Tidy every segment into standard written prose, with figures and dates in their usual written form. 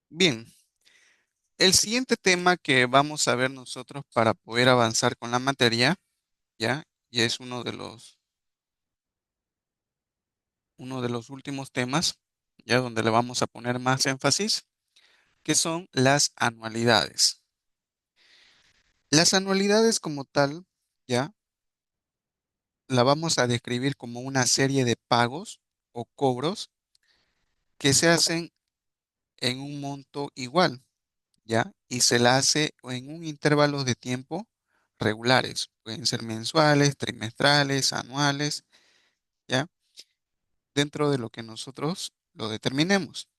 Bien, el siguiente tema que vamos a ver nosotros para poder avanzar con la materia, ¿ya? Y es uno de los últimos temas, ya donde le vamos a poner más énfasis, que son las anualidades. Las anualidades como tal, ¿ya? La vamos a describir como una serie de pagos o cobros que se hacen en un monto igual, ¿ya? Y se la hace en un intervalo de tiempo regulares. Pueden ser mensuales, trimestrales, anuales, ¿ya? Dentro de lo que nosotros lo determinemos.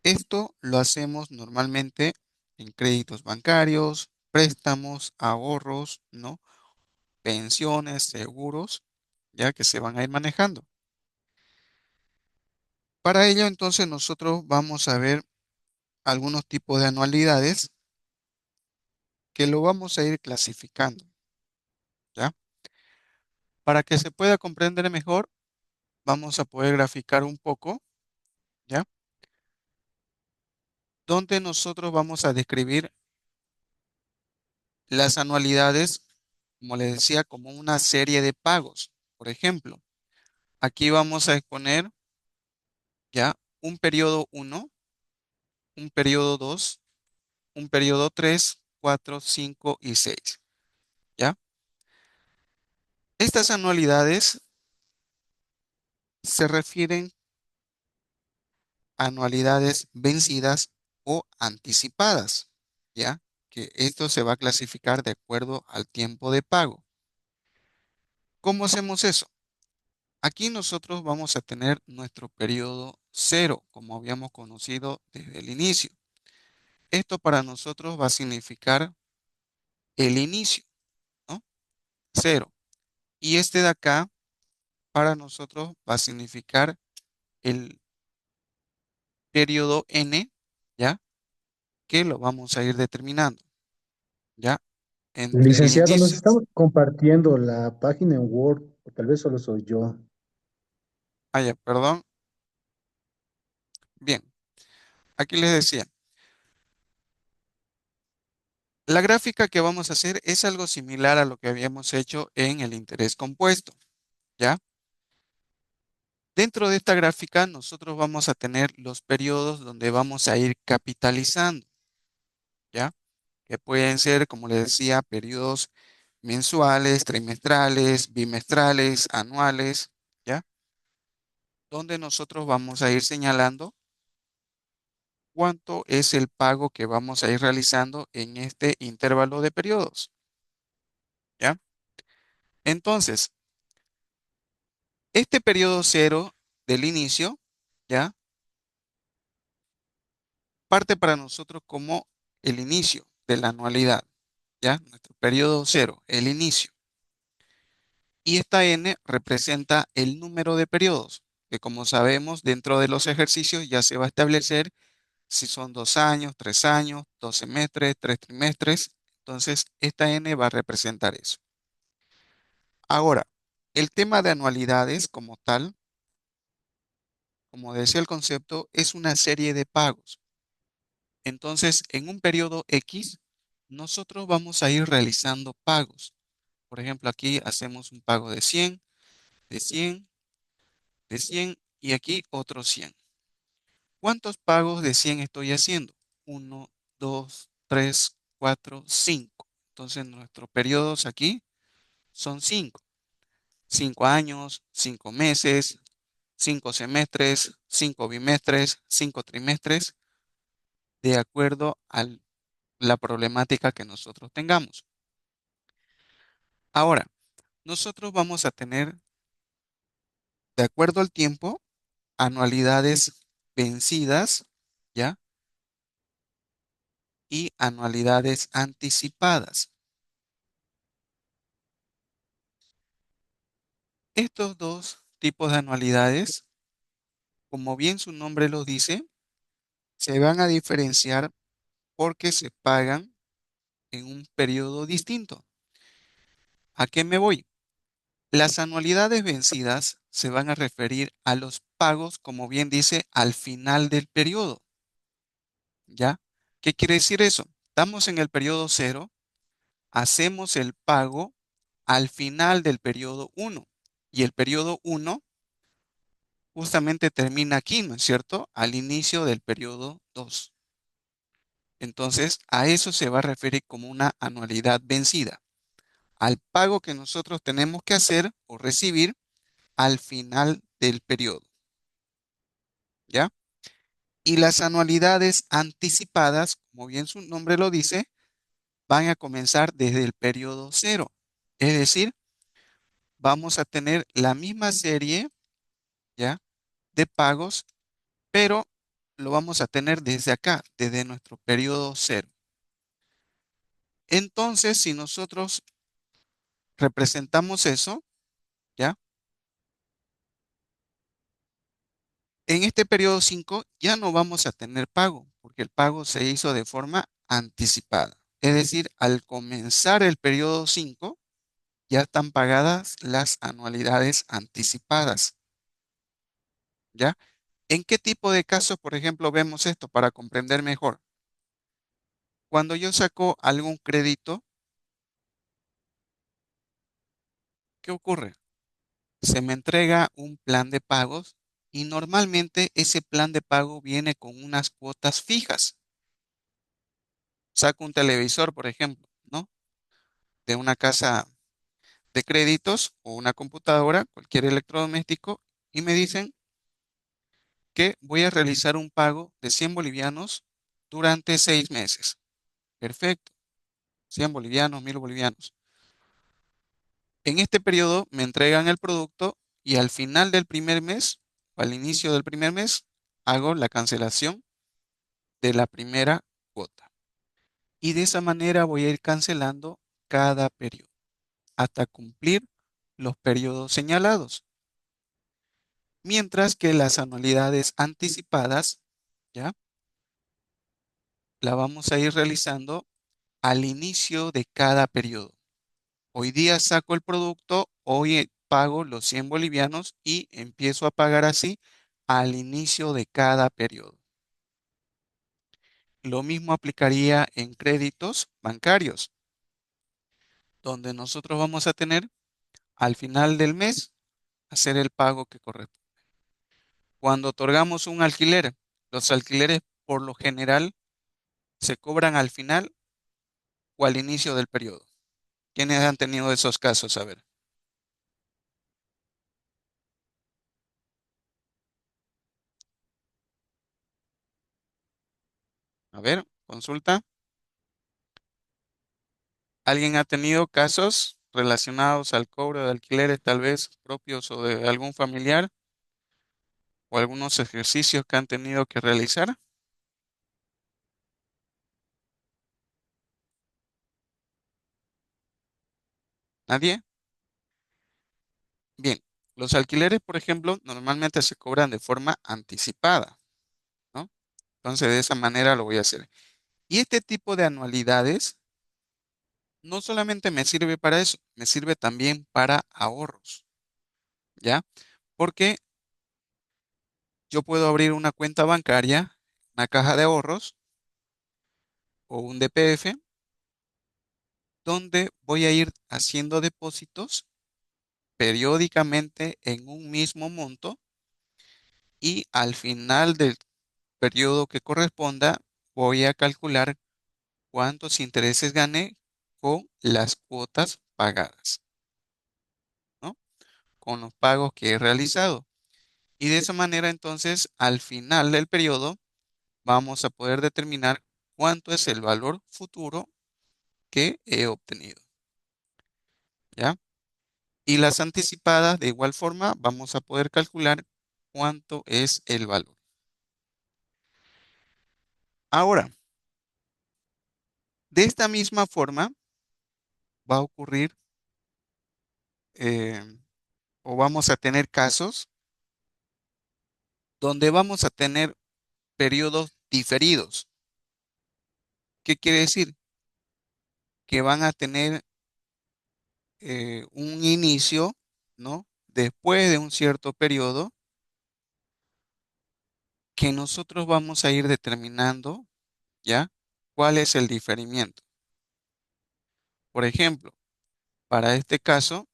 Esto lo hacemos normalmente en créditos bancarios, préstamos, ahorros, ¿no? Pensiones, seguros, ya que se van a ir manejando. Para ello, entonces, nosotros vamos a ver algunos tipos de anualidades que lo vamos a ir clasificando, ¿ya? Para que se pueda comprender mejor, vamos a poder graficar un poco, ¿ya? Donde nosotros vamos a describir las anualidades, como les decía, como una serie de pagos. Por ejemplo, aquí vamos a exponer ya un periodo uno, un periodo 2, un periodo 3, 4, 5 y 6, ¿ya? Estas anualidades se refieren a anualidades vencidas o anticipadas, ¿ya? Que esto se va a clasificar de acuerdo al tiempo de pago. ¿Cómo hacemos eso? Aquí nosotros vamos a tener nuestro periodo cero, como habíamos conocido desde el inicio. Esto para nosotros va a significar el inicio, ¿no? Cero. Y este de acá para nosotros va a significar el periodo n, ¿ya? Que lo vamos a ir determinando, ¿ya? Entre el Licenciado, nos inicio. estamos compartiendo la página en Word, o tal vez solo soy yo. Ah, ya, perdón. Bien, aquí les decía, la gráfica que vamos a hacer es algo similar a lo que habíamos hecho en el interés compuesto, ¿ya? Dentro de esta gráfica nosotros vamos a tener los periodos donde vamos a ir capitalizando, ¿ya? Que pueden ser, como les decía, periodos mensuales, trimestrales, bimestrales, anuales, ¿ya? Donde nosotros vamos a ir señalando cuánto es el pago que vamos a ir realizando en este intervalo de periodos, ¿ya? Entonces, este periodo cero del inicio, ¿ya? Parte para nosotros como el inicio de la anualidad, ¿ya? Nuestro periodo cero, el inicio. Y esta n representa el número de periodos, que como sabemos, dentro de los ejercicios ya se va a establecer si son 2 años, 3 años, 2 semestres, 3 trimestres. Entonces, esta n va a representar eso. Ahora, el tema de anualidades como tal, como decía el concepto, es una serie de pagos. Entonces, en un periodo X, nosotros vamos a ir realizando pagos. Por ejemplo, aquí hacemos un pago de 100, de 100, de 100 y aquí otros 100. ¿Cuántos pagos de 100 estoy haciendo? Uno, 2, 3, 4, 5. Entonces, nuestros periodos aquí son 5. 5 años, 5 meses, 5 semestres, 5 bimestres, 5 trimestres, de acuerdo a la problemática que nosotros tengamos. Ahora, nosotros vamos a tener, de acuerdo al tiempo, anualidades vencidas, ¿ya? Y anualidades anticipadas. Estos dos tipos de anualidades, como bien su nombre lo dice, se van a diferenciar porque se pagan en un periodo distinto. ¿A qué me voy? Las anualidades vencidas se van a referir a los pagos, como bien dice, al final del periodo. ¿Ya? ¿Qué quiere decir eso? Estamos en el periodo cero, hacemos el pago al final del periodo uno y el periodo uno justamente termina aquí, ¿no es cierto? Al inicio del periodo 2. Entonces, a eso se va a referir como una anualidad vencida, al pago que nosotros tenemos que hacer o recibir al final del periodo, ¿ya? Y las anualidades anticipadas, como bien su nombre lo dice, van a comenzar desde el periodo cero. Es decir, vamos a tener la misma serie, ¿ya? De pagos, pero lo vamos a tener desde acá, desde nuestro periodo cero. Entonces, si nosotros representamos eso, ¿ya? En este periodo 5 ya no vamos a tener pago, porque el pago se hizo de forma anticipada. Es decir, al comenzar el periodo 5 ya están pagadas las anualidades anticipadas, ¿ya? ¿En qué tipo de casos, por ejemplo, vemos esto para comprender mejor? Cuando yo saco algún crédito, ¿qué ocurre? Se me entrega un plan de pagos y normalmente ese plan de pago viene con unas cuotas fijas. Saco un televisor, por ejemplo, ¿no? De una casa de créditos o una computadora, cualquier electrodoméstico, y me dicen que voy a realizar un pago de 100 bolivianos durante 6 meses. Perfecto, 100 bolivianos, 1000 bolivianos. En este periodo me entregan el producto y al final del primer mes, o al inicio del primer mes, hago la cancelación de la primera cuota. Y de esa manera voy a ir cancelando cada periodo hasta cumplir los periodos señalados. Mientras que las anualidades anticipadas, ¿ya? La vamos a ir realizando al inicio de cada periodo. Hoy día saco el producto, hoy pago los 100 bolivianos y empiezo a pagar así al inicio de cada periodo. Lo mismo aplicaría en créditos bancarios, donde nosotros vamos a tener al final del mes hacer el pago que corresponde. Cuando otorgamos un alquiler, los alquileres por lo general se cobran al final o al inicio del periodo. ¿Quiénes han tenido esos casos? A ver, consulta. ¿Alguien ha tenido casos relacionados al cobro de alquileres, tal vez propios o de algún familiar, o algunos ejercicios que han tenido que realizar? ¿Nadie? Bien, los alquileres, por ejemplo, normalmente se cobran de forma anticipada, ¿no? Entonces, de esa manera lo voy a hacer. Y este tipo de anualidades no solamente me sirve para eso, me sirve también para ahorros, ¿ya? Porque yo puedo abrir una cuenta bancaria, una caja de ahorros o un DPF, donde voy a ir haciendo depósitos periódicamente en un mismo monto y al final del periodo que corresponda voy a calcular cuántos intereses gané con las cuotas pagadas, ¿no? Con los pagos que he realizado. Y de esa manera entonces al final del periodo vamos a poder determinar cuánto es el valor futuro que he obtenido, ¿ya? Y las anticipadas, de igual forma, vamos a poder calcular cuánto es el valor. Ahora, de esta misma forma va a ocurrir eh, o vamos a tener casos donde vamos a tener periodos diferidos. ¿Qué quiere decir? Que van a tener un inicio, ¿no? Después de un cierto periodo que nosotros vamos a ir determinando ¿ya? ¿Cuál es el diferimiento? Por ejemplo, para este caso,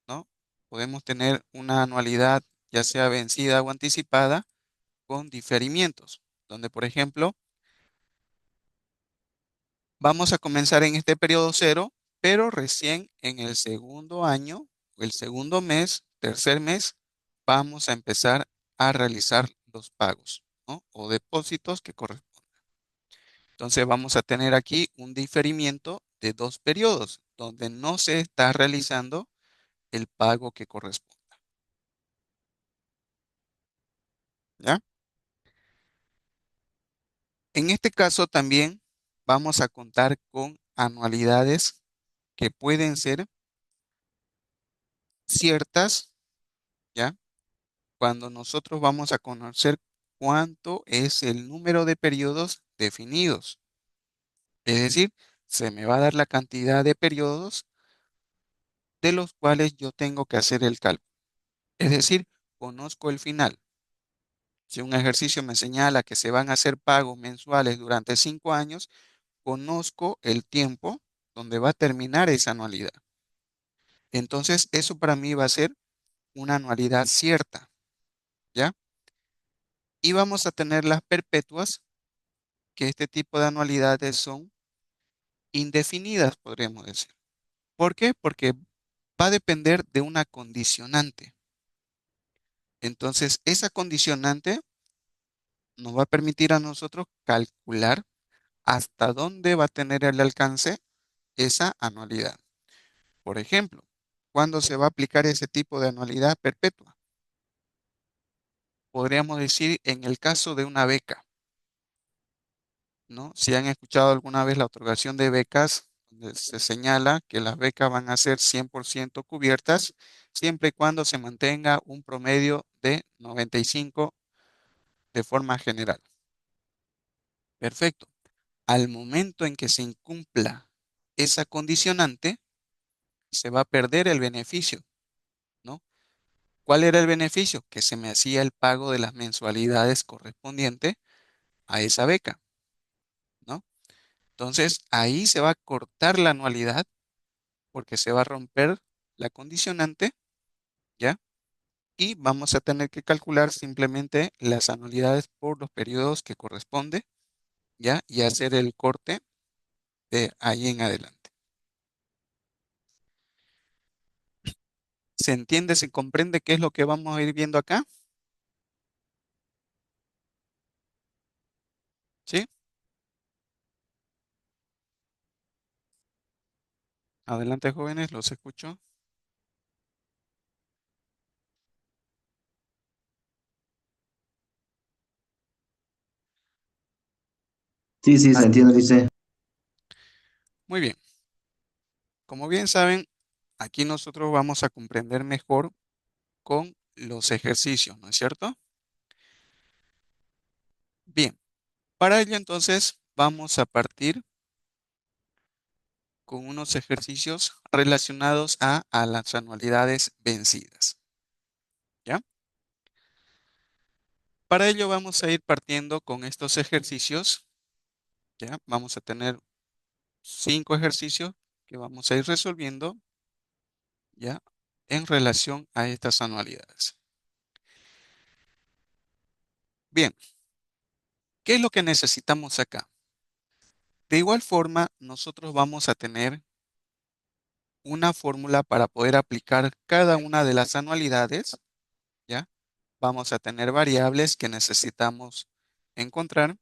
¿no? Podemos tener una anualidad, ya sea vencida o anticipada, con diferimientos, donde, por ejemplo, vamos a comenzar en este periodo cero, pero recién en el segundo año, o el segundo mes, tercer mes, vamos a empezar a realizar los pagos, ¿no? O depósitos que corresponden. Entonces vamos a tener aquí un diferimiento de 2 periodos, donde no se está realizando el pago que corresponde, ¿ya? En este caso también vamos a contar con anualidades que pueden ser ciertas, ¿ya? Cuando nosotros vamos a conocer cuánto es el número de periodos definidos. Es decir, se me va a dar la cantidad de periodos de los cuales yo tengo que hacer el cálculo. Es decir, conozco el final. Si un ejercicio me señala que se van a hacer pagos mensuales durante 5 años, conozco el tiempo donde va a terminar esa anualidad. Entonces, eso para mí va a ser una anualidad cierta, ¿ya? Y vamos a tener las perpetuas, que este tipo de anualidades son indefinidas, podríamos decir. ¿Por qué? Porque va a depender de una condicionante. Entonces, esa condicionante nos va a permitir a nosotros calcular hasta dónde va a tener el alcance esa anualidad. Por ejemplo, ¿cuándo se va a aplicar ese tipo de anualidad perpetua? Podríamos decir en el caso de una beca, ¿no? Si han escuchado alguna vez la otorgación de becas, donde se señala que las becas van a ser 100% cubiertas siempre y cuando se mantenga un promedio de 95 de forma general. Perfecto. Al momento en que se incumpla esa condicionante, se va a perder el beneficio, ¿no? ¿Cuál era el beneficio? Que se me hacía el pago de las mensualidades correspondientes a esa beca, ¿no? Entonces, ahí se va a cortar la anualidad porque se va a romper la condicionante, ¿ya? Y vamos a tener que calcular simplemente las anualidades por los periodos que corresponde, ¿ya? Y hacer el corte de ahí en adelante. ¿Se entiende, se comprende qué es lo que vamos a ir viendo acá? ¿Sí? Adelante, jóvenes, los escucho. Sí, sí, se entiende, dice. Muy bien. Como bien saben, aquí nosotros vamos a comprender mejor con los ejercicios, ¿no es cierto? Bien, para ello entonces vamos a partir con unos ejercicios relacionados a las anualidades vencidas, ¿ya? Para ello vamos a ir partiendo con estos ejercicios, ¿ya? Vamos a tener 5 ejercicios que vamos a ir resolviendo, ¿ya? En relación a estas anualidades. Bien, ¿qué es lo que necesitamos acá? De igual forma, nosotros vamos a tener una fórmula para poder aplicar cada una de las anualidades, ¿ya? Vamos a tener variables que necesitamos encontrar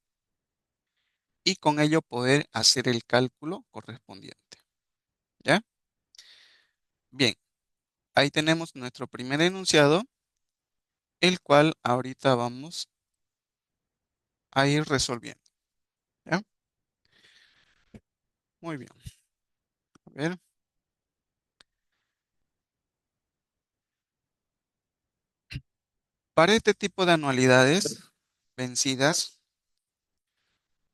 y con ello poder hacer el cálculo correspondiente, ¿ya? Bien, ahí tenemos nuestro primer enunciado, el cual ahorita vamos a ir resolviendo, ¿ya? Muy bien. A ver, para este tipo de anualidades vencidas,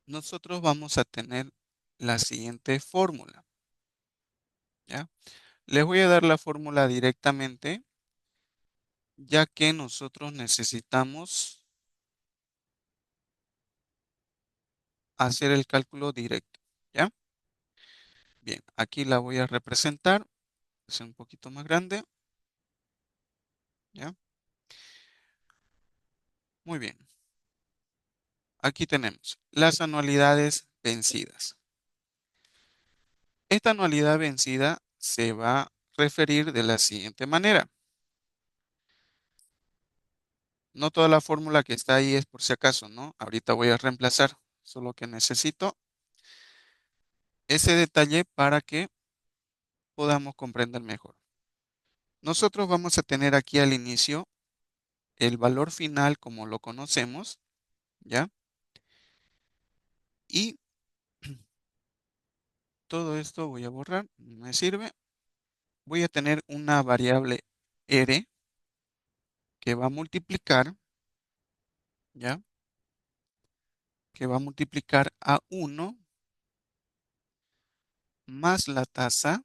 nosotros vamos a tener la siguiente fórmula, ¿ya? Les voy a dar la fórmula directamente, ya que nosotros necesitamos hacer el cálculo directo, ¿ya? Bien, aquí la voy a representar, es un poquito más grande, ¿ya? Muy bien. Aquí tenemos las anualidades vencidas. Esta anualidad vencida se va a referir de la siguiente manera. No toda la fórmula que está ahí es por si acaso, ¿no? Ahorita voy a reemplazar, solo que necesito ese detalle para que podamos comprender mejor. Nosotros vamos a tener aquí al inicio el valor final como lo conocemos, ¿ya? Y todo esto voy a borrar, no me sirve. Voy a tener una variable R que va a multiplicar, ¿ya? Que va a multiplicar a 1 más la tasa.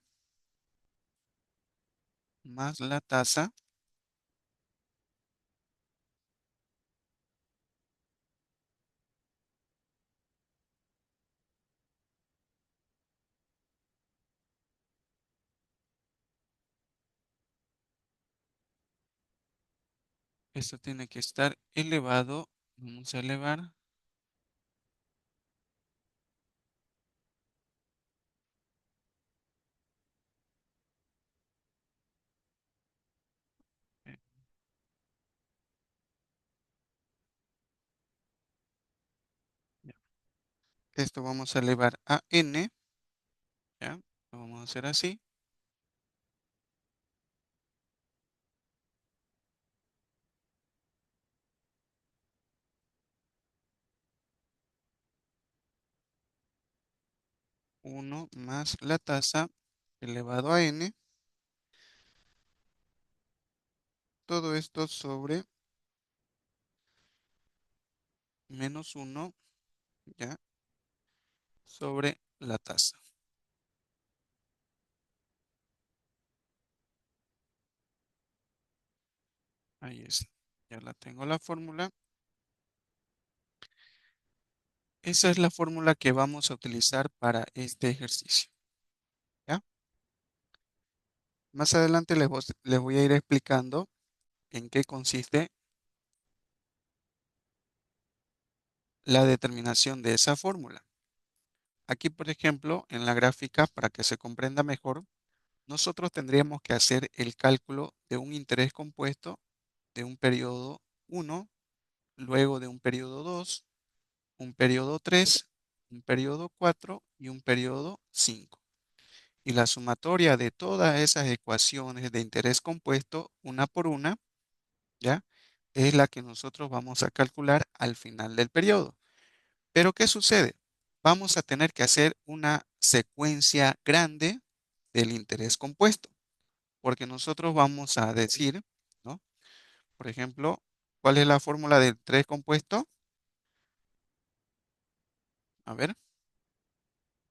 Esto tiene que estar elevado. Vamos a elevar. eh, ya. Esto vamos a elevar a n, ¿ya? Lo vamos a hacer así. Uno más la tasa elevado a n. Todo esto sobre menos uno, ¿ya? Sobre la tasa. Ahí está. Ya la tengo la fórmula. Esa es la fórmula que vamos a utilizar para este ejercicio, ¿ya? Más adelante les voy a ir explicando en qué consiste la determinación de esa fórmula. Aquí, por ejemplo, en la gráfica, para que se comprenda mejor, nosotros tendríamos que hacer el cálculo de un interés compuesto de un periodo 1, luego de un periodo 2, un periodo 3, un periodo 4 y un periodo 5. Y la sumatoria de todas esas ecuaciones de interés compuesto, una por una, ¿ya? Es la que nosotros vamos a calcular al final del periodo. Pero ¿qué sucede? Vamos a tener que hacer una secuencia grande del interés compuesto, porque nosotros vamos a decir, ¿no? Por ejemplo, ¿cuál es la fórmula del interés compuesto? A ver,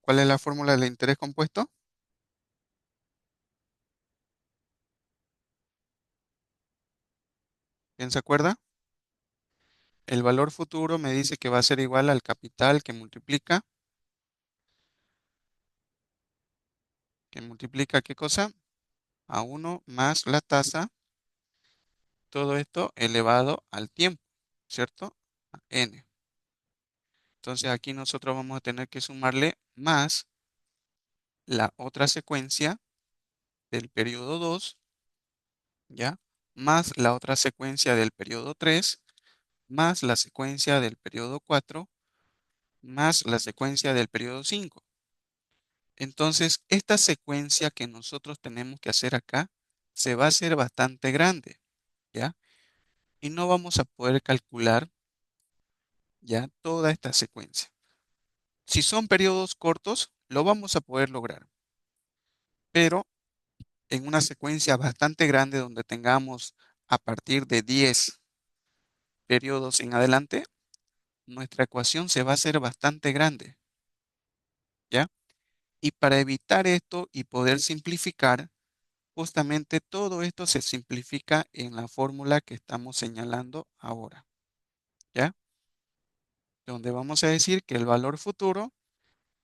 ¿cuál es la fórmula del interés compuesto? ¿Quién se acuerda? El valor futuro me dice que va a ser igual al capital que multiplica ¿qué cosa? A uno más la tasa, todo esto elevado al tiempo, ¿cierto? A n. Entonces aquí nosotros vamos a tener que sumarle más la otra secuencia del periodo 2, ¿ya? Más la otra secuencia del periodo 3, más la secuencia del periodo 4, más la secuencia del periodo 5. Entonces, esta secuencia que nosotros tenemos que hacer acá se va a hacer bastante grande, ¿ya? Y no vamos a poder calcular ya toda esta secuencia. Si son periodos cortos, lo vamos a poder lograr, pero en una secuencia bastante grande donde tengamos a partir de 10 periodos en adelante, nuestra ecuación se va a hacer bastante grande, ¿ya? Y para evitar esto y poder simplificar, justamente todo esto se simplifica en la fórmula que estamos señalando ahora, ¿ya? donde vamos a decir que el valor futuro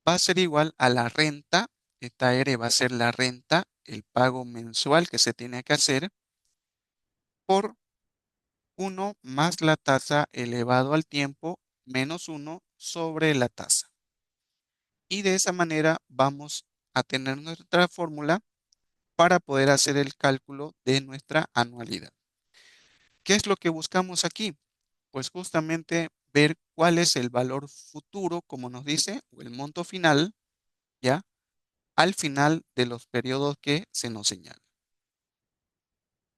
va a ser igual a la renta. Esta R va a ser la renta, el pago mensual que se tiene que hacer por 1 más la tasa elevado al tiempo menos 1 sobre la tasa. Y de esa manera vamos a tener nuestra fórmula para poder hacer el cálculo de nuestra anualidad. ¿Qué es lo que buscamos aquí? Pues justamente ver cuál es el valor futuro, como nos dice, o el monto final, ¿ya? Al final de los periodos que se nos señalan.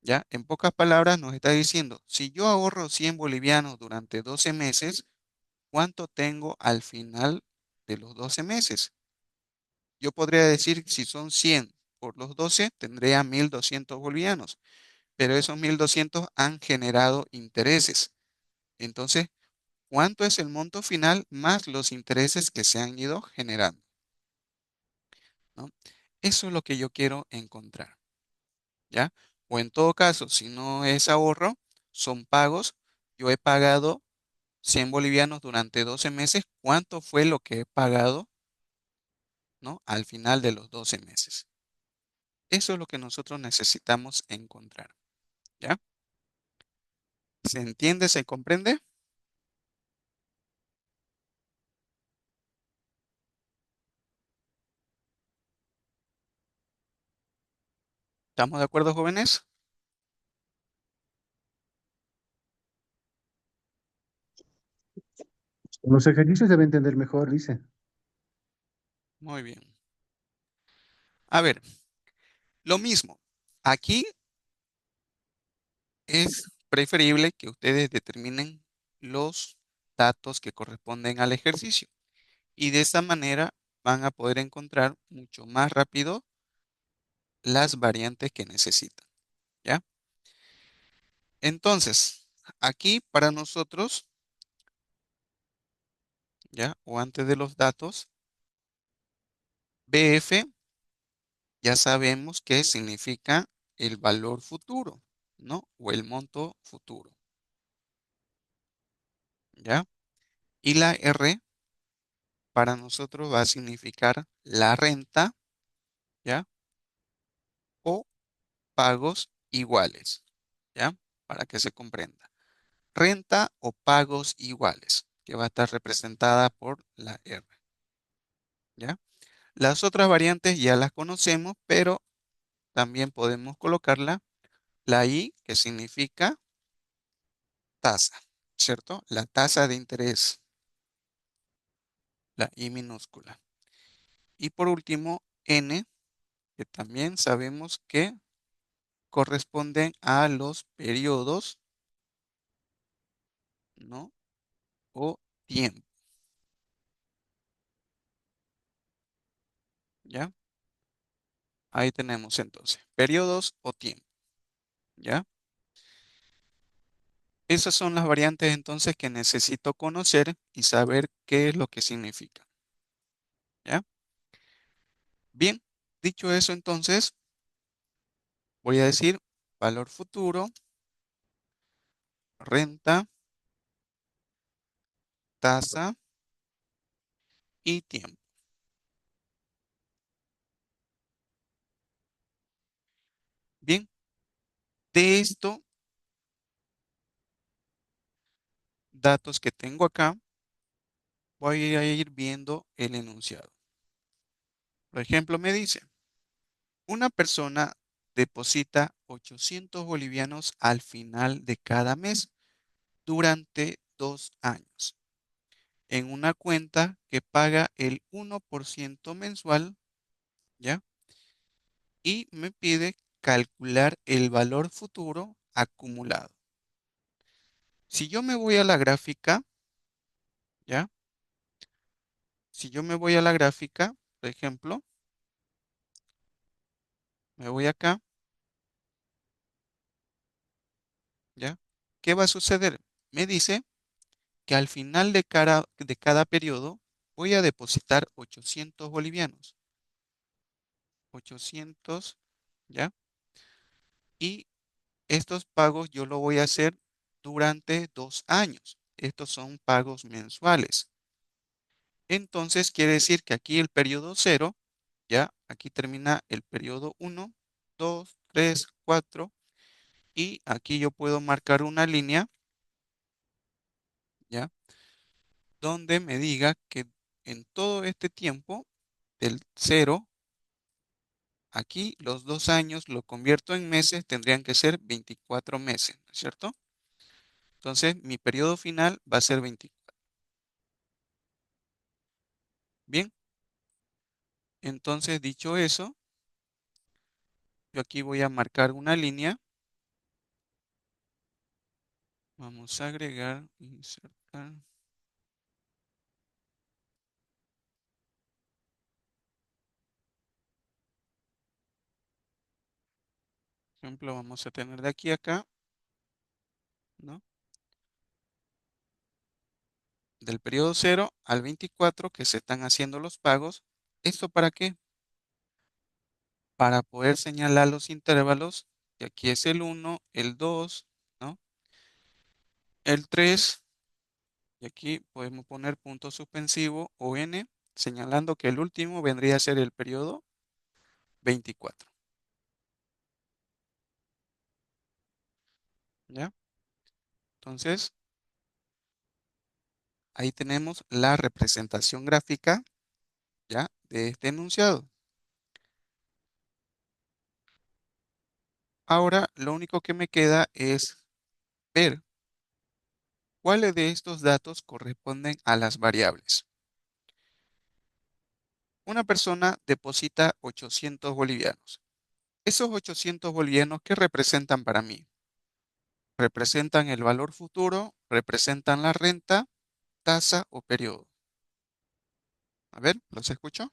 ¿Ya? En pocas palabras nos está diciendo, si yo ahorro 100 bolivianos durante 12 meses, ¿cuánto tengo al final de los 12 meses? Yo podría decir, si son 100 por los 12, tendría 1.200 bolivianos, pero esos 1.200 han generado intereses. Entonces, ¿cuánto es el monto final más los intereses que se han ido generando? ¿No? Eso es lo que yo quiero encontrar, ¿ya? O en todo caso, si no es ahorro, son pagos. Yo he pagado 100 bolivianos durante 12 meses. ¿Cuánto fue lo que he pagado, ¿no? Al final de los 12 meses? Eso es lo que nosotros necesitamos encontrar, ¿ya? ¿Se entiende? ¿Se comprende? ¿Estamos de acuerdo, jóvenes? Con los ejercicios debe entender mejor, dice. Muy bien. A ver, lo mismo. Aquí es preferible que ustedes determinen los datos que corresponden al ejercicio. Y de esa manera van a poder encontrar mucho más rápido las variantes que necesitan, ¿ya? Entonces, aquí para nosotros, ¿ya? O antes de los datos, BF ya sabemos qué significa el valor futuro, ¿no? O el monto futuro, ¿ya? Y la R para nosotros va a significar la renta, ¿ya? O pagos iguales, ¿ya? Para que se comprenda. Renta o pagos iguales, que va a estar representada por la R, ¿ya? Las otras variantes ya las conocemos, pero también podemos colocarla la I, que significa tasa, ¿cierto? La tasa de interés, la I minúscula. Y por último, N, que también sabemos que corresponden a los periodos, ¿no? O tiempo, ¿ya? Ahí tenemos entonces, periodos o tiempo, ¿ya? Esas son las variantes entonces que necesito conocer y saber qué es lo que significa, ¿ya? Bien, dicho eso entonces, voy a decir valor futuro, renta, tasa y tiempo. Bien, de esto, datos que tengo acá, voy a ir viendo el enunciado. Por ejemplo, me dice, una persona deposita 800 bolivianos al final de cada mes durante 2 años en una cuenta que paga el 1% mensual, ¿ya? Y me pide calcular el valor futuro acumulado. Si yo me voy a la gráfica, ¿ya? Si yo me voy a la gráfica, por ejemplo, me voy acá, ¿ya? ¿Qué va a suceder? Me dice que al final de cada periodo voy a depositar 800 bolivianos. 800, ¿ya? Y estos pagos yo lo voy a hacer durante 2 años. estos son pagos mensuales. Entonces quiere decir que aquí el periodo 0, ya, aquí termina el periodo 1, 2, 3, 4, y aquí yo puedo marcar una línea, ya, donde me diga que en todo este tiempo, del 0, aquí los 2 años lo convierto en meses, tendrían que ser 24 meses, ¿no es cierto? Entonces mi periodo final va a ser 24. Bien, entonces dicho eso, yo aquí voy a marcar una línea. Vamos a agregar, insertar. Por ejemplo, vamos a tener de aquí a acá, ¿no? Del periodo 0 al 24 que se están haciendo los pagos. ¿Esto para qué? Para poder señalar los intervalos. Y aquí es el 1, el 2, ¿no? El 3. Y aquí podemos poner punto suspensivo o n, señalando que el último vendría a ser el periodo 24. ¿Ya? Entonces, ahí tenemos la representación gráfica, ¿ya? De este enunciado. Ahora, lo único que me queda es ver cuáles de estos datos corresponden a las variables. Una persona deposita 800 bolivianos. Esos 800 bolivianos, ¿qué representan para mí? Representan el valor futuro, representan la renta, tasa o periodo. A ver, ¿los escucho?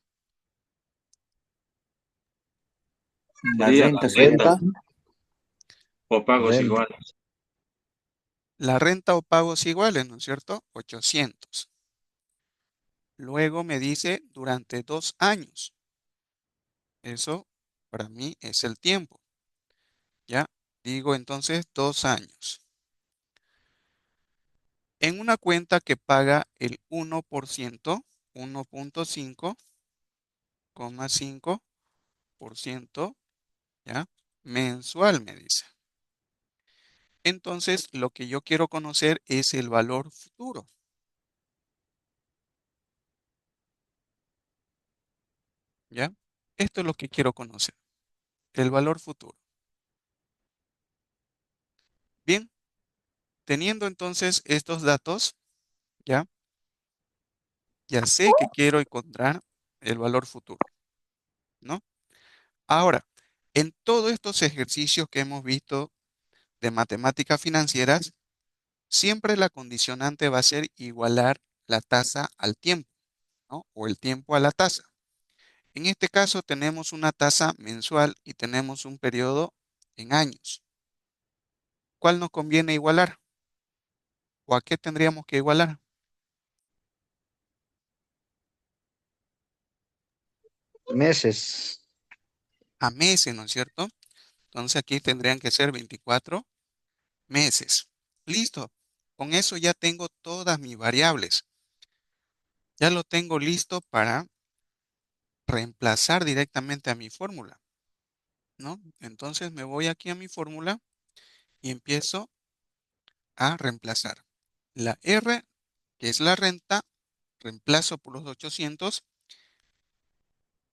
La Sería renta la sería renta o pagos renta. iguales. La renta o pagos iguales, ¿no es cierto? 800. Luego me dice durante 2 años. Eso para mí es el tiempo. ¿Ya? Digo entonces 2 años. En una cuenta que paga el 1%, 1.5,5%, ¿ya? Mensual, me dice. Entonces, lo que yo quiero conocer es el valor futuro, ¿ya? Esto es lo que quiero conocer, el valor futuro. Bien, teniendo entonces estos datos, ¿ya? Ya sé que quiero encontrar el valor futuro, ¿no? Ahora, en todos estos ejercicios que hemos visto de matemáticas financieras, siempre la condicionante va a ser igualar la tasa al tiempo, ¿no? O el tiempo a la tasa. En este caso tenemos una tasa mensual y tenemos un periodo en años. ¿Cuál nos conviene igualar? ¿O a qué tendríamos que igualar? Meses. A meses, ¿no es cierto? Entonces aquí tendrían que ser 24 meses. Listo. Con eso ya tengo todas mis variables. Ya lo tengo listo para reemplazar directamente a mi fórmula, ¿no? Entonces me voy aquí a mi fórmula y empiezo a reemplazar. La R, que es la renta, reemplazo por los 800.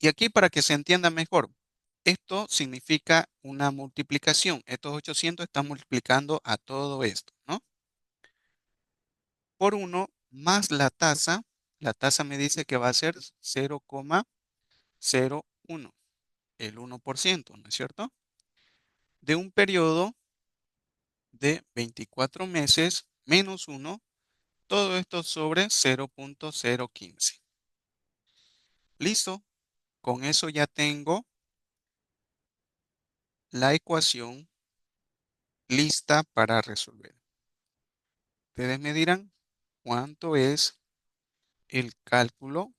Y aquí para que se entienda mejor, esto significa una multiplicación. Estos 800 están multiplicando a todo esto, ¿no? Por 1 más la tasa. La tasa me dice que va a ser 0,01, el 1%, ¿no es cierto? De un periodo de 24 meses menos 1, todo esto sobre 0,015. Listo. Con eso ya tengo la ecuación lista para resolver. Ustedes me dirán cuánto es el cálculo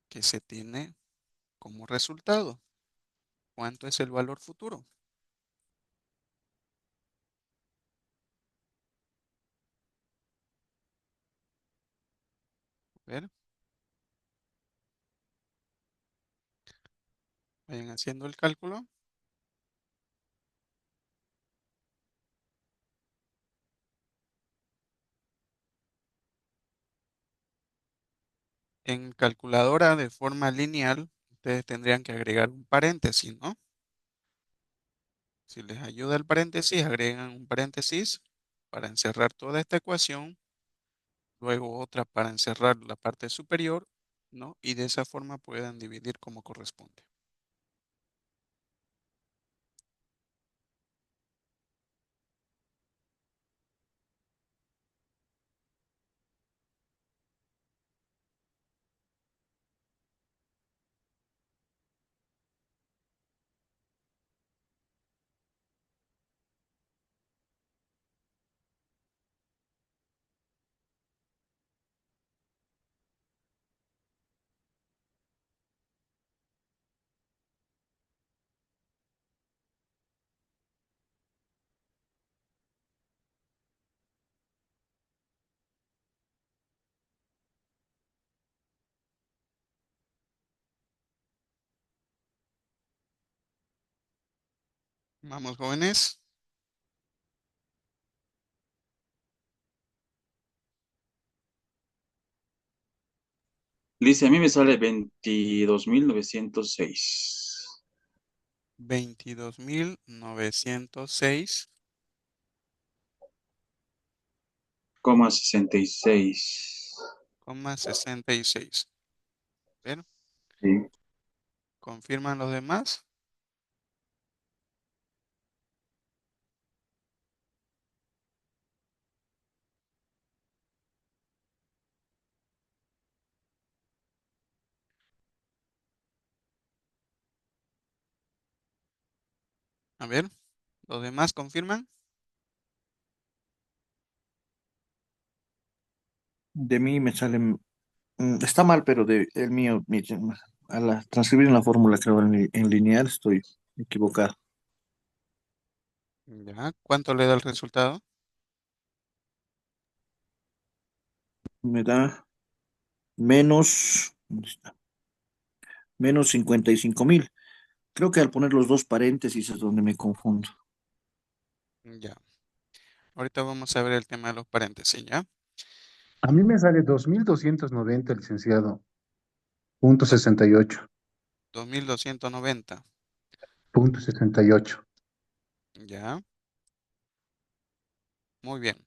que se tiene como resultado. ¿Cuánto es el valor futuro? ver, vayan haciendo el cálculo. En calculadora de forma lineal, ustedes tendrían que agregar un paréntesis, ¿no? Si les ayuda el paréntesis, agregan un paréntesis para encerrar toda esta ecuación, luego otra para encerrar la parte superior, ¿no? Y de esa forma puedan dividir como corresponde. Vamos, jóvenes. Dice, a mí me sale 22.906 22.906,66. coma 66. Ver, Sí. ¿confirman los demás? A ver, ¿los demás confirman? De mí me sale, está mal, pero el mío, al transcribir en la fórmula, creo, en lineal, estoy equivocado. Ya, ¿cuánto le da el resultado? Me da menos, ¿dónde está? Menos 55.000. Creo que al poner los dos paréntesis es donde me confundo. Ya, ahorita vamos a ver el tema de los paréntesis, ¿ya? A mí me sale 2290, licenciado. Punto Dos- 68. 2290, Punto 68. ya, muy bien.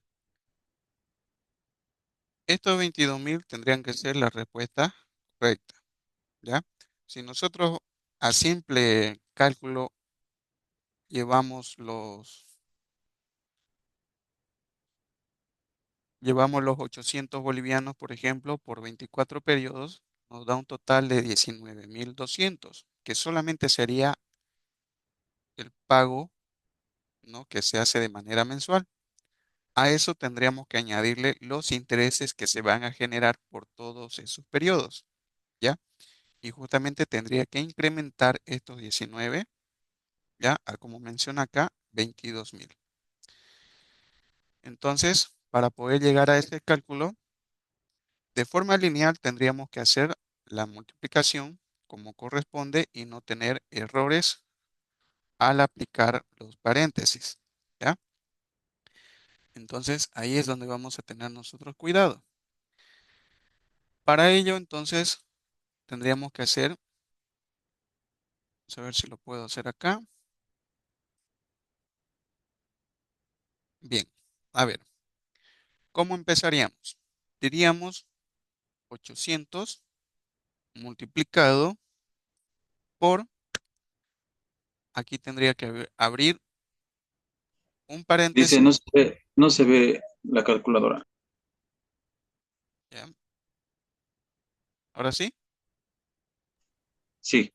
Estos 22.000 tendrían que ser la respuesta correcta, ¿ya? Si nosotros a simple cálculo llevamos los 800 bolivianos, por ejemplo, por 24 periodos, nos da un total de 19.200, que solamente sería el pago, ¿no? Que se hace de manera mensual. A eso tendríamos que añadirle los intereses que se van a generar por todos esos periodos, ¿ya? Y justamente tendría que incrementar estos 19, ¿ya? Como menciona acá, 22.000. Entonces, para poder llegar a este cálculo, de forma lineal tendríamos que hacer la multiplicación como corresponde y no tener errores al aplicar los paréntesis, ¿ya? Entonces, ahí es donde vamos a tener nosotros cuidado. Para ello, entonces, tendríamos que hacer, vamos a ver si lo puedo hacer acá. Bien, a ver, ¿cómo empezaríamos? Diríamos 800 multiplicado por, aquí tendría que abrir un Dice, paréntesis, no se ve la calculadora. ¿ya? Ahora sí, Sí.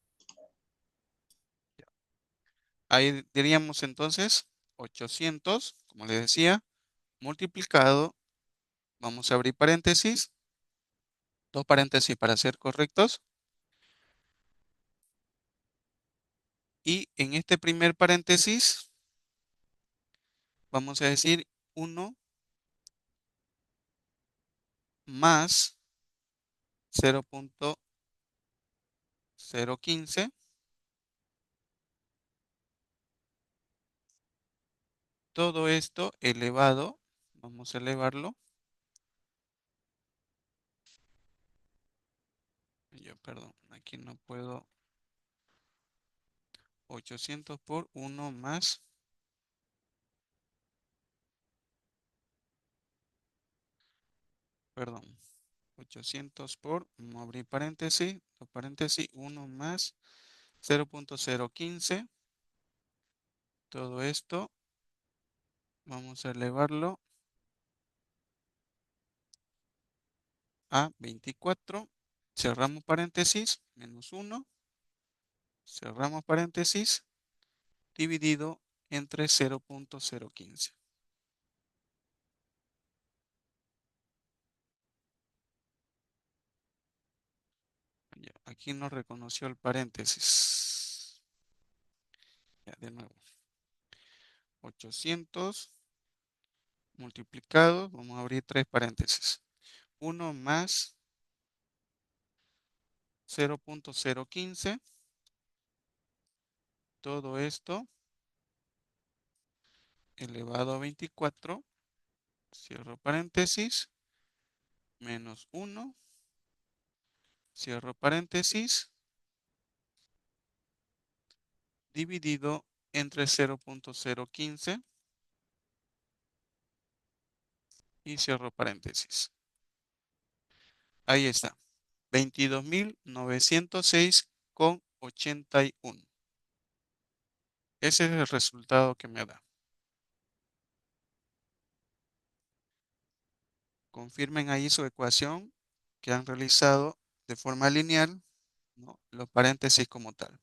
ahí diríamos entonces 800, como les decía, multiplicado, vamos a abrir paréntesis, dos paréntesis para ser correctos, y en este primer paréntesis vamos a decir 1 más 0.015. Todo esto elevado, vamos a elevarlo. Yo, perdón, aquí no puedo. 800 por 1 más. Perdón. 800 por, vamos a abrir paréntesis, dos paréntesis, 1 más 0.015. Todo esto vamos a elevarlo a 24. Cerramos paréntesis, menos 1. Cerramos paréntesis, dividido entre 0.015. Ya, aquí no reconoció el paréntesis. Ya, de nuevo. 800 multiplicado, vamos a abrir tres paréntesis. 1 más 0.015. Todo esto elevado a 24. Cierro paréntesis. Menos 1. Cierro paréntesis. Dividido entre 0.015. Y cierro paréntesis. Ahí está. 22.906,81. Ese es el resultado que me da. Confirmen ahí su ecuación que han realizado de forma lineal, ¿no? Los paréntesis como tal.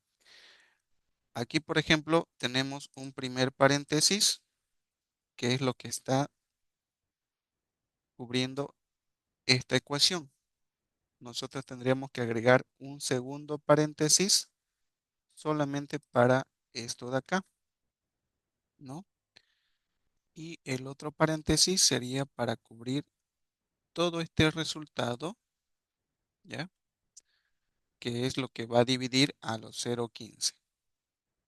Aquí, por ejemplo, tenemos un primer paréntesis, que es lo que está cubriendo esta ecuación. Nosotros tendríamos que agregar un segundo paréntesis solamente para esto de acá, ¿no? Y el otro paréntesis sería para cubrir todo este resultado, ¿ya? Que es lo que va a dividir a los 0.15,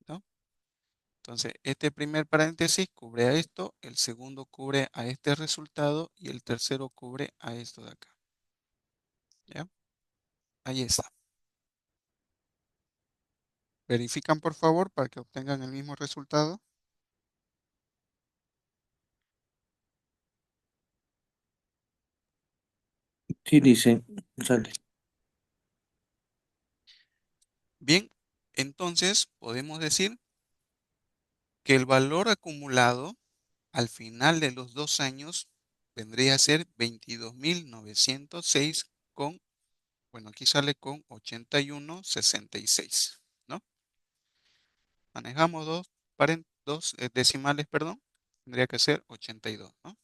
¿no? Entonces, este primer paréntesis cubre a esto, el segundo cubre a este resultado y el tercero cubre a esto de acá, ¿ya? Ahí está. Verifican por favor para que obtengan el mismo resultado. Sí, dice, sale. Bien, entonces podemos decir que el valor acumulado al final de los 2 años vendría a ser 22.906 con, bueno, aquí sale con 81,66, ¿no? Manejamos dos decimales, perdón. Tendría que ser 82, ¿no?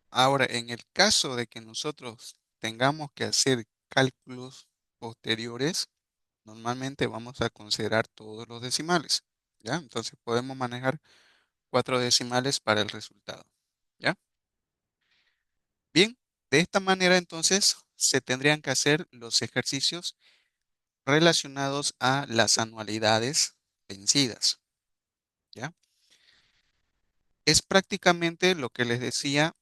Ahora, en el caso de que nosotros tengamos que hacer cálculos posteriores, normalmente vamos a considerar todos los decimales, ¿ya? Entonces podemos manejar 4 decimales para el resultado, ¿ya? Bien, de esta manera entonces se tendrían que hacer los ejercicios relacionados a las anualidades vencidas, ¿ya? Es prácticamente lo que les decía,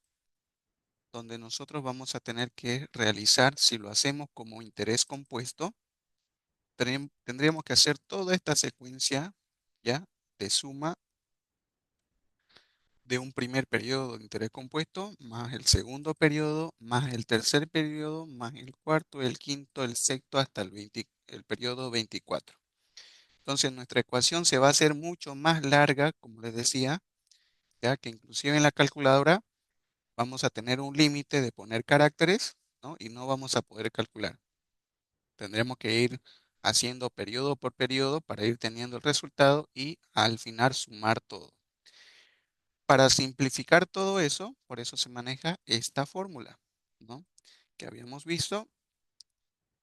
donde nosotros vamos a tener que realizar, si lo hacemos como interés compuesto, tendríamos que hacer toda esta secuencia, ¿ya? De suma de un primer periodo de interés compuesto, más el segundo periodo, más el tercer periodo, más el cuarto, el quinto, el sexto, hasta el periodo 24. Entonces nuestra ecuación se va a hacer mucho más larga, como les decía, ya que inclusive en la calculadora vamos a tener un límite de poner caracteres, ¿no? Y no vamos a poder calcular. Tendremos que ir haciendo periodo por periodo para ir teniendo el resultado y al final sumar todo. Para simplificar todo eso, por eso se maneja esta fórmula, ¿no? Que habíamos visto,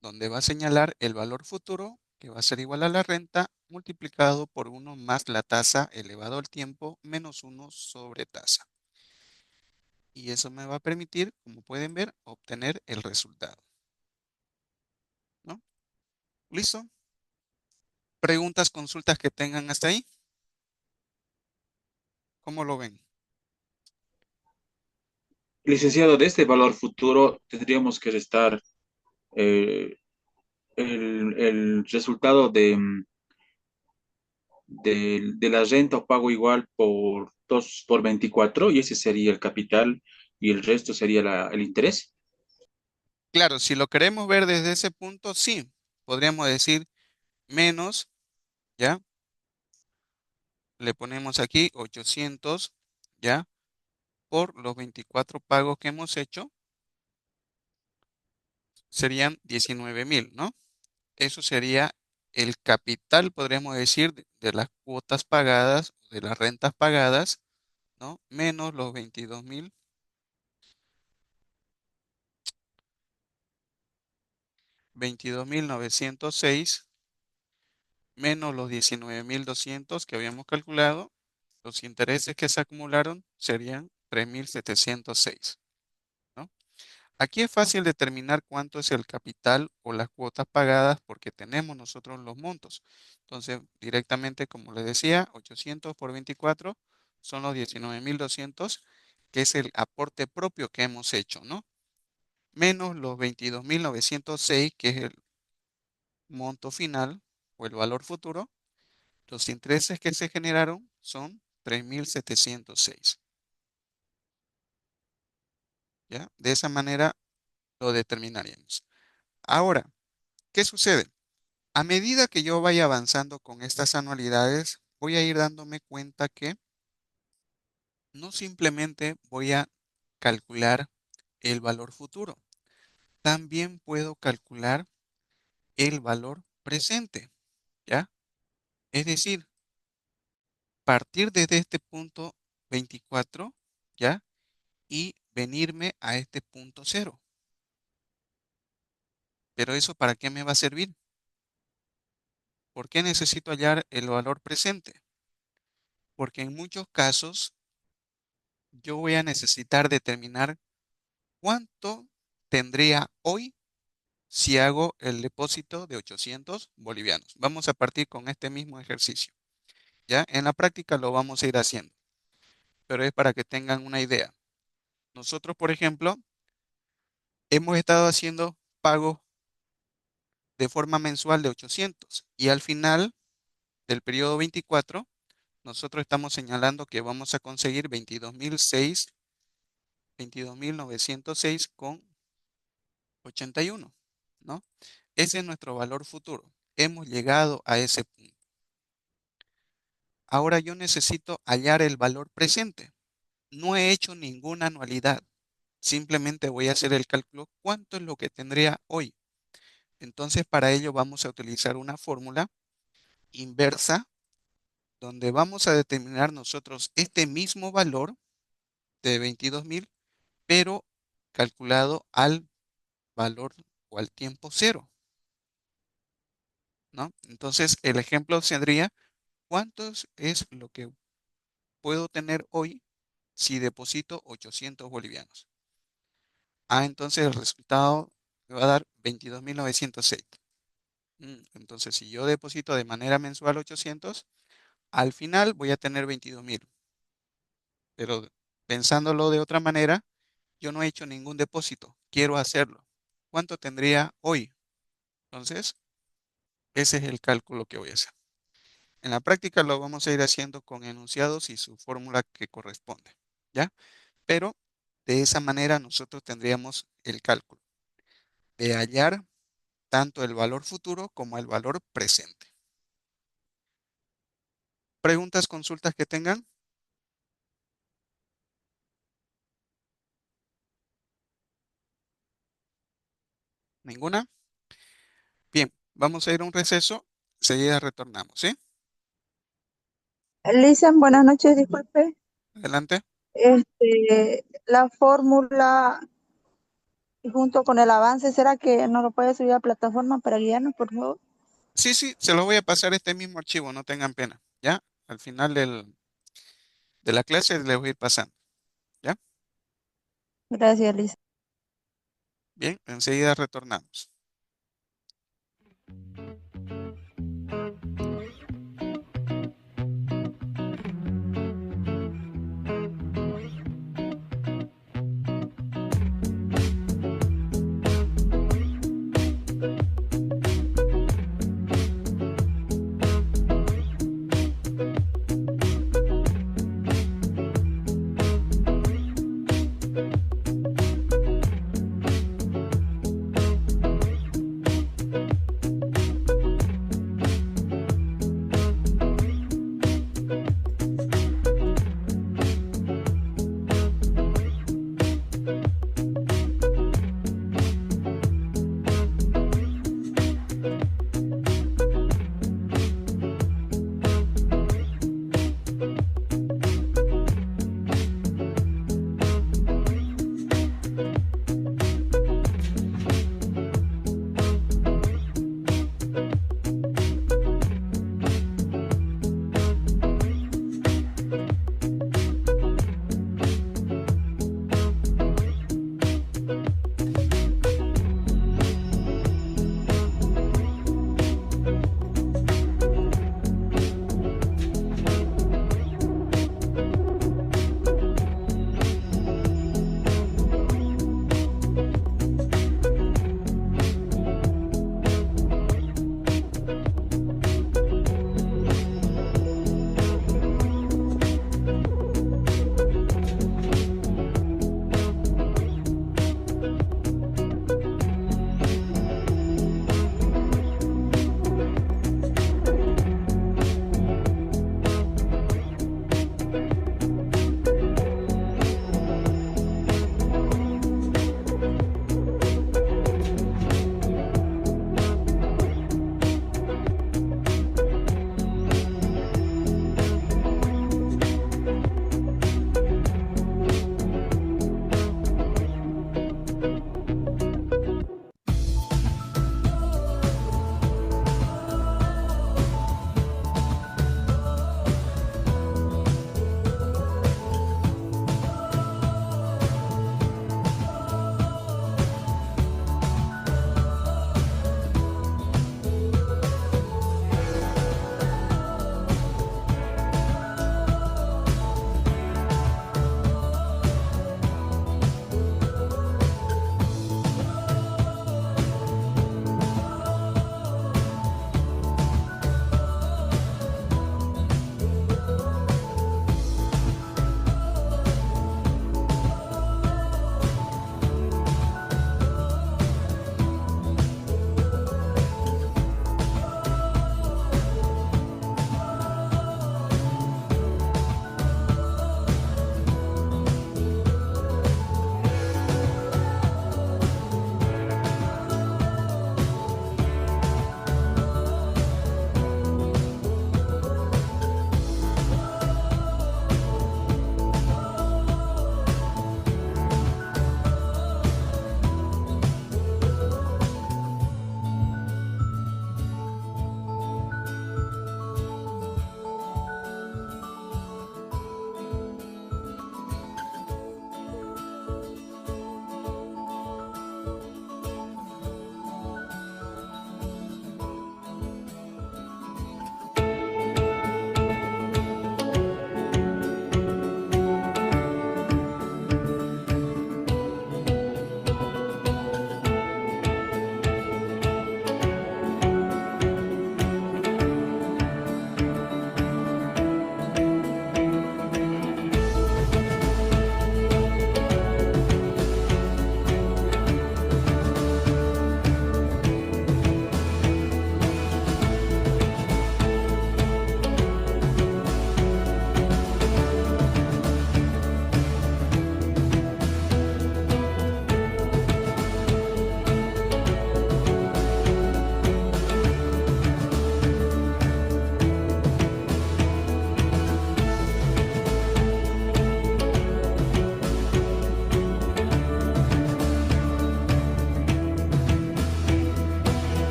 donde va a señalar el valor futuro, que va a ser igual a la renta, multiplicado por 1 más la tasa elevado al tiempo, menos 1 sobre tasa. Y eso me va a permitir, como pueden ver, obtener el resultado, ¿no? ¿Listo? ¿Preguntas, consultas que tengan hasta ahí? ¿Cómo lo ven? Licenciado, de este valor futuro tendríamos que restar eh, el resultado de la renta o pago igual por 2 por 24 y ese sería el capital y el resto sería el interés. Claro, si lo queremos ver desde ese punto, sí, podríamos decir menos, ¿ya? Le ponemos aquí 800, ¿ya? Por los 24 pagos que hemos hecho, serían 19,000, ¿no? Eso sería el capital, podríamos decir, de las cuotas pagadas, de las rentas pagadas, ¿no? Menos los 22,906, menos los 19,200 que habíamos calculado. Los intereses que se acumularon serían 3,706, ¿no? Aquí es fácil determinar cuánto es el capital o las cuotas pagadas porque tenemos nosotros los montos. Entonces, directamente, como les decía, 800 por 24 son los 19,200, que es el aporte propio que hemos hecho, ¿no? Menos los 22,906, que es el monto final o el valor futuro. Los intereses que se generaron son 3,706, ¿ya? De esa manera lo determinaríamos. Ahora, ¿qué sucede? A medida que yo vaya avanzando con estas anualidades, voy a ir dándome cuenta que no simplemente voy a calcular el valor futuro, también puedo calcular el valor presente, ¿ya? Es decir, partir desde este punto 24, ¿ya? Y venirme a este punto cero. Pero ¿eso para qué me va a servir? ¿Por qué necesito hallar el valor presente? Porque en muchos casos yo voy a necesitar determinar cuánto tendría hoy si hago el depósito de 800 bolivianos. Vamos a partir con este mismo ejercicio. ¿Ya? En la práctica lo vamos a ir haciendo, pero es para que tengan una idea. Nosotros, por ejemplo, hemos estado haciendo pagos de forma mensual de 800 y al final del periodo 24, nosotros estamos señalando que vamos a conseguir 22,906 con 81, ¿no? Ese es nuestro valor futuro. Hemos llegado a ese punto. Ahora yo necesito hallar el valor presente. No he hecho ninguna anualidad. Simplemente voy a hacer el cálculo cuánto es lo que tendría hoy. Entonces, para ello vamos a utilizar una fórmula inversa donde vamos a determinar nosotros este mismo valor de 22,000, pero calculado al valor o al tiempo cero, ¿no? Entonces, el ejemplo sería, ¿cuántos es lo que puedo tener hoy si deposito 800 bolivianos? Entonces el resultado me va a dar 22,906. Entonces, si yo deposito de manera mensual 800, al final voy a tener 22,000. Pero pensándolo de otra manera, yo no he hecho ningún depósito. Quiero hacerlo. ¿Cuánto tendría hoy? Entonces, ese es el cálculo que voy a hacer. En la práctica lo vamos a ir haciendo con enunciados y su fórmula que corresponde, ¿ya? Pero de esa manera nosotros tendríamos el cálculo de hallar tanto el valor futuro como el valor presente. ¿Preguntas, consultas que tengan? ¿Ninguna? Bien, vamos a ir a un receso. Enseguida retornamos, ¿sí? Lisen, buenas noches, disculpe. Adelante. La fórmula junto con el avance, ¿será que no lo puede subir a plataforma para guiarnos, por favor? Sí, sí, se los voy a pasar este mismo archivo, no tengan pena, ¿ya? Al final de la clase les voy a ir pasando, ¿ya? Gracias, Lisa. Bien, enseguida retornamos.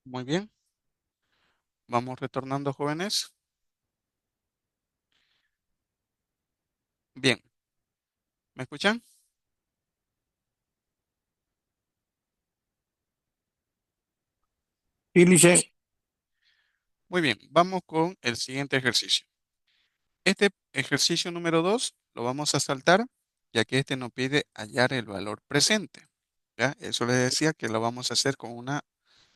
Muy bien. Vamos retornando, jóvenes. Bien. ¿Me escuchan? Sí, Lice. Muy bien. Vamos con el siguiente ejercicio. Este ejercicio número 2 lo vamos a saltar, ya que este nos pide hallar el valor presente. ¿Ya? Eso les decía que lo vamos a hacer con una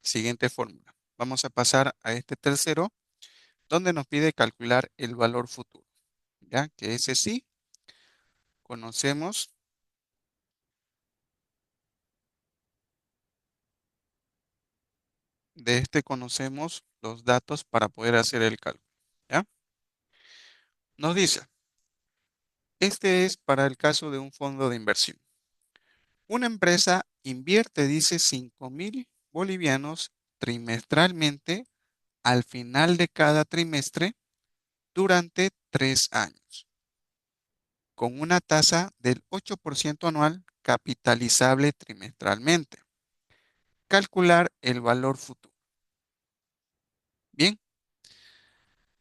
siguiente fórmula. Vamos a pasar a este tercero, donde nos pide calcular el valor futuro. ¿Ya? Que ese sí conocemos. De este conocemos los datos para poder hacer el cálculo. ¿Ya? Nos dice, este es para el caso de un fondo de inversión. Una empresa invierte, dice, 5.000 bolivianos trimestralmente al final de cada trimestre durante 3 años, con una tasa del 8% anual capitalizable trimestralmente. Calcular el valor futuro. Bien,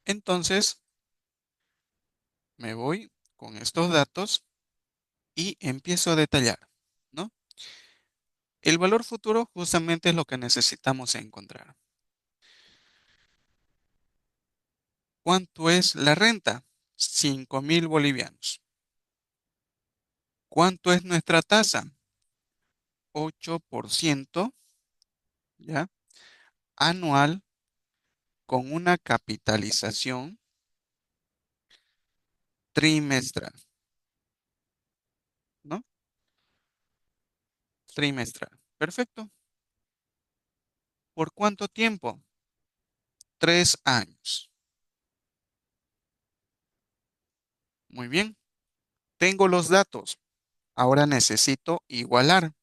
entonces me voy con estos datos y empiezo a detallar, ¿no? El valor futuro justamente es lo que necesitamos encontrar. ¿Cuánto es la renta? 5.000 bolivianos. ¿Cuánto es nuestra tasa? 8%, ¿ya? Anual con una capitalización trimestral, ¿no? Trimestral. Perfecto. ¿Por cuánto tiempo? 3 años. Muy bien. Tengo los datos. Ahora necesito igualar.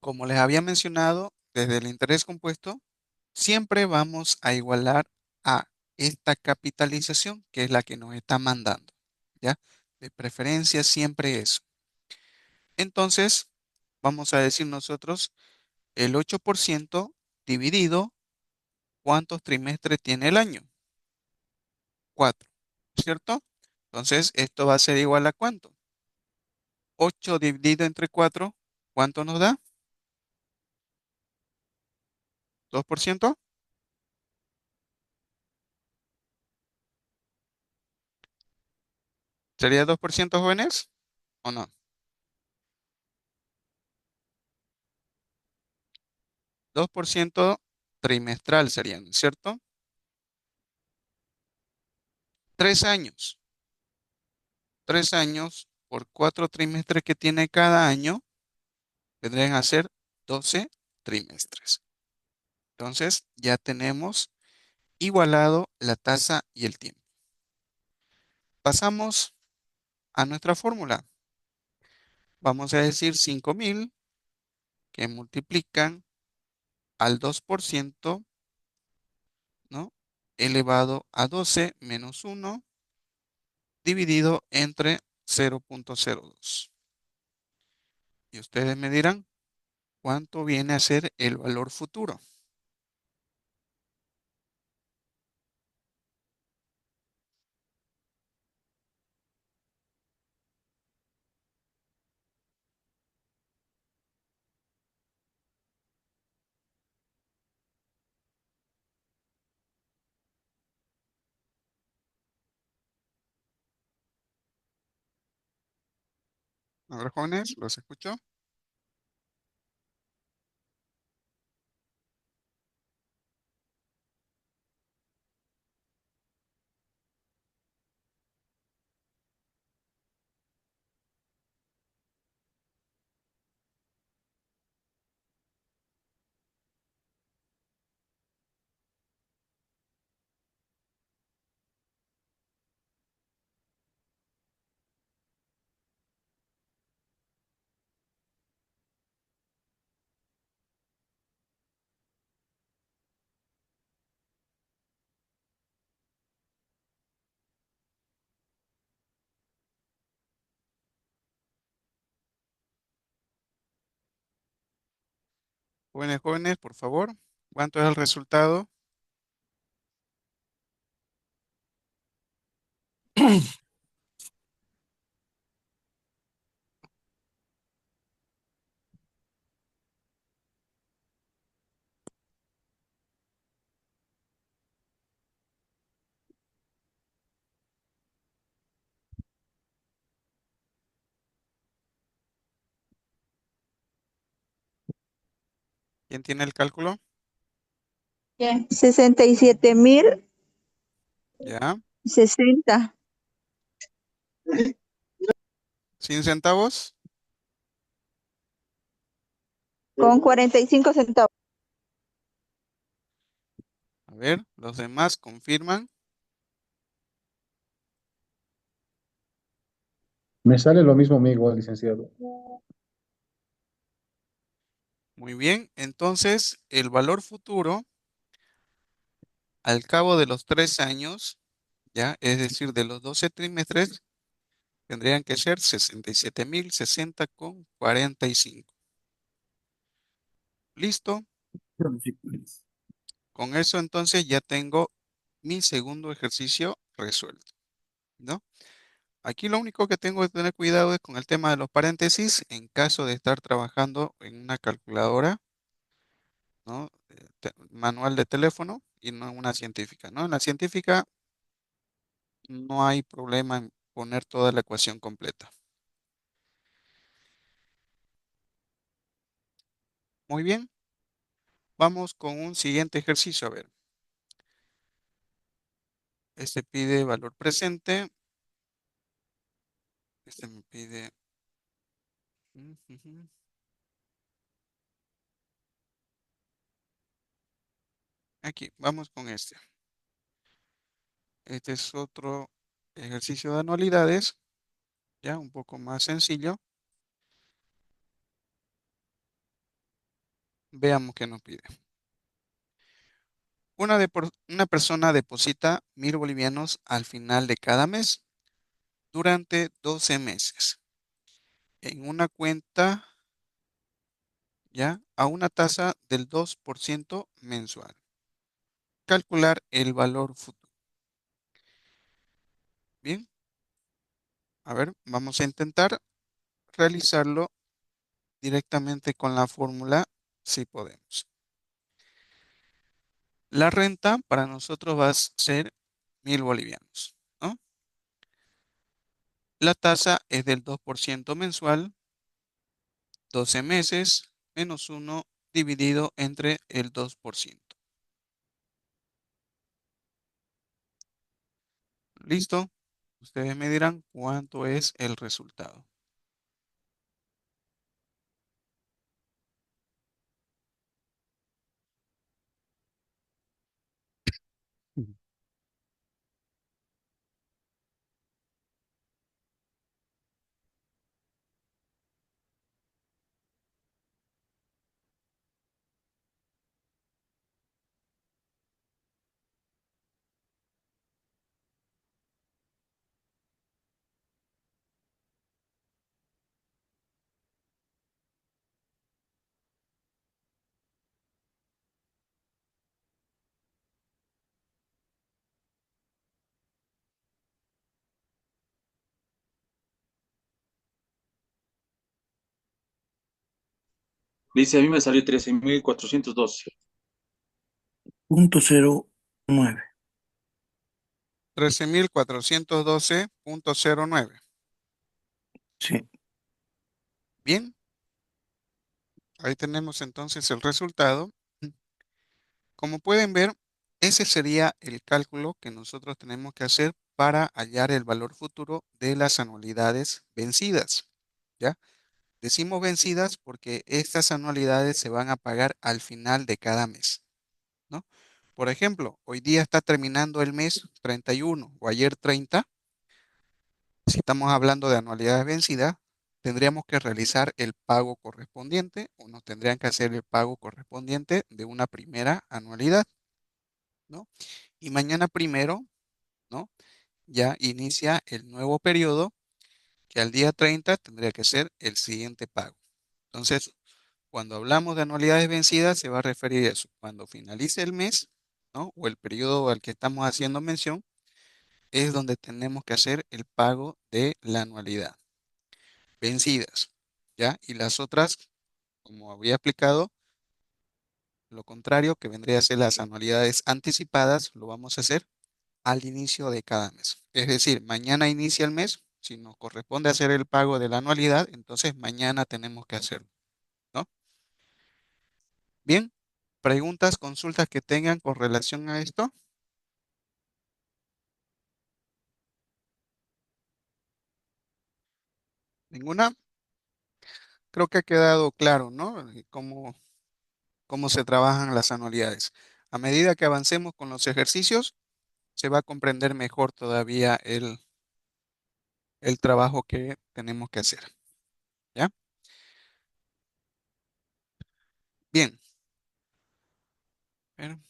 Como les había mencionado, desde el interés compuesto, siempre vamos a igualar a esta capitalización, que es la que nos está mandando, ¿ya? De preferencia siempre eso. Entonces, vamos a decir nosotros el 8% dividido, ¿cuántos trimestres tiene el año? 4, ¿cierto? Entonces, esto va a ser igual a ¿cuánto? 8 dividido entre 4, ¿cuánto nos da? ¿2%? ¿Sería 2%, jóvenes? ¿O no? 2% trimestral serían, ¿cierto? 3 años. 3 años por 4 trimestres que tiene cada año, vendrían a ser 12 trimestres. Entonces, ya tenemos igualado la tasa y el tiempo. Pasamos a nuestra fórmula. Vamos a decir 5.000 que multiplican al 2%, ¿no? Elevado a 12 menos 1 dividido entre 0.02. Y ustedes me dirán, ¿cuánto viene a ser el valor futuro? A ver, jóvenes, ¿los escucho? Jóvenes, por favor. ¿Cuánto es el resultado? ¿Quién tiene el cálculo? Bien. 67.060 ¿Ya? ¿Sin centavos? con 45 centavos. A ver, los demás confirman. Me sale lo mismo a mí igual, licenciado. Muy bien. Entonces, el valor futuro al cabo de los 3 años, ¿ya? Es decir, de los 12 trimestres, tendrían que ser 67.060,45. ¿Listo? Con eso entonces ya tengo mi segundo ejercicio resuelto, ¿no? Aquí lo único que tengo que tener cuidado es con el tema de los paréntesis en caso de estar trabajando en una calculadora, ¿no? Manual de teléfono y no en una científica, ¿no? En la científica no hay problema en poner toda la ecuación completa. Muy bien, vamos con un siguiente ejercicio. A ver, este pide valor presente, este me pide... Ujujú. Aquí, vamos con este. Este es otro ejercicio de anualidades, ya un poco más sencillo. Veamos qué nos pide. Una persona deposita 1.000 bolivianos al final de cada mes durante 12 meses en una cuenta ya a una tasa del 2% mensual. Calcular el valor futuro. Bien, a ver, vamos a intentar realizarlo directamente con la fórmula si podemos. La renta para nosotros va a ser 1.000 bolivianos, ¿no? La tasa es del 2% mensual, 12 meses, menos 1 dividido entre el 2%. ¿Listo? Ustedes me dirán cuánto es el resultado. Ujú. Dice, a mí me salió 13.412. Punto 09. 13.412,09. Sí. Bien, ahí tenemos entonces el resultado. Como pueden ver, ese sería el cálculo que nosotros tenemos que hacer para hallar el valor futuro de las anualidades vencidas. ¿Ya? Decimos vencidas porque estas anualidades se van a pagar al final de cada mes, ¿no? Por ejemplo, hoy día está terminando el mes 31 o ayer 30. Si estamos hablando de anualidades vencidas, tendríamos que realizar el pago correspondiente o nos tendrían que hacer el pago correspondiente de una primera anualidad, ¿no? Y mañana primero, ¿no? Ya inicia el nuevo periodo que al día 30 tendría que ser el siguiente pago. Entonces, Cuando hablamos de anualidades vencidas, se va a referir a eso. Cuando finalice el mes, ¿no? O el periodo al que estamos haciendo mención, es donde tenemos que hacer el pago de la anualidad. Vencidas, ¿ya? Y las otras, como había explicado, lo contrario, que vendría a ser las anualidades anticipadas, lo vamos a hacer al inicio de cada mes. Es decir, mañana inicia el mes, si nos corresponde hacer el pago de la anualidad, entonces mañana tenemos que hacerlo, ¿no? Bien, preguntas, consultas que tengan con relación a esto. ¿Ninguna? Creo que ha quedado claro, ¿no? Cómo se trabajan las anualidades. A medida que avancemos con los ejercicios, se va a comprender mejor todavía el trabajo que tenemos que hacer, ¿ya? Bien. Bueno.